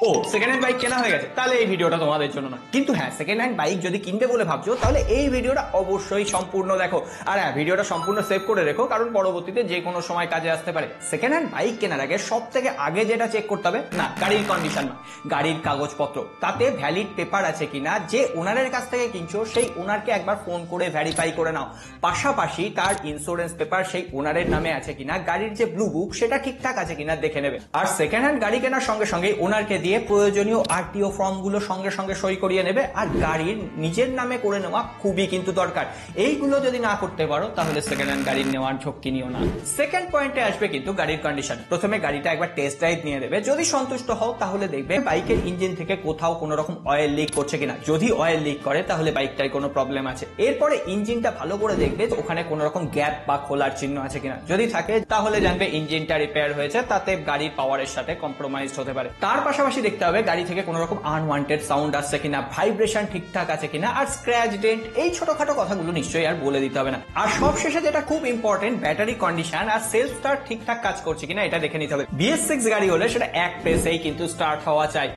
ও second hand bike কেনা হয়ে গেছে, তাহলে এই ভিডিওটা তোমাদের জন্য না। কিন্তু হ্যাঁ, সেকেন্ড হ্যান্ড বাইক যদি কিনবে বলে ভাবছো তাহলে এই ভিডিওটা অবশ্যই সম্পূর্ণ দেখো। আর হ্যাঁ, ভিডিওটা সম্পূর্ণ সেভ করে রেখো, কারণ পরবর্তীতে যে কোনো সময় কাজে আসতে পারে। সেকেন্ড হ্যান্ড বাইক কেনার আগে সব থেকে আগে যেটা চেক করতে হবে, না গাড়ির কন্ডিশন না, গাড়ির কাগজপত্র, তাতে ভ্যালিড পেপার আছে কিনা। যে ওনারের কাছ থেকে কিনছো সেই ওনারকে একবার ফোন করে ভেরিফাই করে নাও। পাশাপাশি তার ইন্স্যুরেন্স পেপার সেই ওনারের নামে আছে কিনা, গাড়ির যে ব্লু বুক সেটা ঠিকঠাক আছে কিনা দেখে নেবে। আর সেকেন্ড হ্যান্ড গাড়ি কেনার সঙ্গে সঙ্গে ওনারকে দিয়ে প্রয়োজনীয় আরটিও ফর্ম গুলো সঙ্গে সঙ্গে সই করিয়ে নেবে। আর গাড়ির নিজের নামে করে নেওয়া খুবই কিন্তু দরকার। এইগুলো যদি না করতে পারো তাহলে সেকেন্ড হ্যান্ড গাড়ি নেওয়ার ঝক্কি নিও না। সেকেন্ড পয়েন্টে আসবে কিন্তু গাড়ির কন্ডিশন। প্রথমে গাড়িটা একবার টেস্ট ড্রাইভ নিয়ে নেবে। যদি সন্তুষ্ট হও তাহলে দেখবে বাইকের ইঞ্জিন থেকে কোথাও কোনো রকম অয়েল লিক করছে কিনা। যদি অয়েল লিক করে তাহলে বাইকটায় কোনো প্রবলেম আছে। এরপরে ইঞ্জিনটা ভালো করে দেখবে ওখানে কোনো রকম গ্যাপ বা খোলার চিহ্ন আছে কিনা। যদি থাকে তাহলে জানবে ইঞ্জিনটা রিপেয়ার হয়েছে, তাতে গাড়ির পাওয়ারের সাথে কম্প্রোমাইজ হতে পারে। তার পাশাপাশি দেখতে হবে গাড়ি থেকে কোনো রকম আনওয়ান্টেড সাউন্ড আসছে কিনা, ভাইব্রেশন ঠিকঠাক আছে কিনা, আর স্ক্র্যাচ ডেন্ট, এই ছোটখাটো কথাগুলো নিশ্চয়ই আর বলে দিতে হবে না। আর সবশেষে যেটা খুব ইম্পর্টেন্ট, ব্যাটারি কন্ডিশন আর সেলফ স্টার্ট ঠিকঠাক কাজ করছে কিনা এটা দেখে নিতে হবে। BS6 গাড়ি হলে সেটা এক প্রেসেই কিন্তু স্টার্ট হওয়া চাই।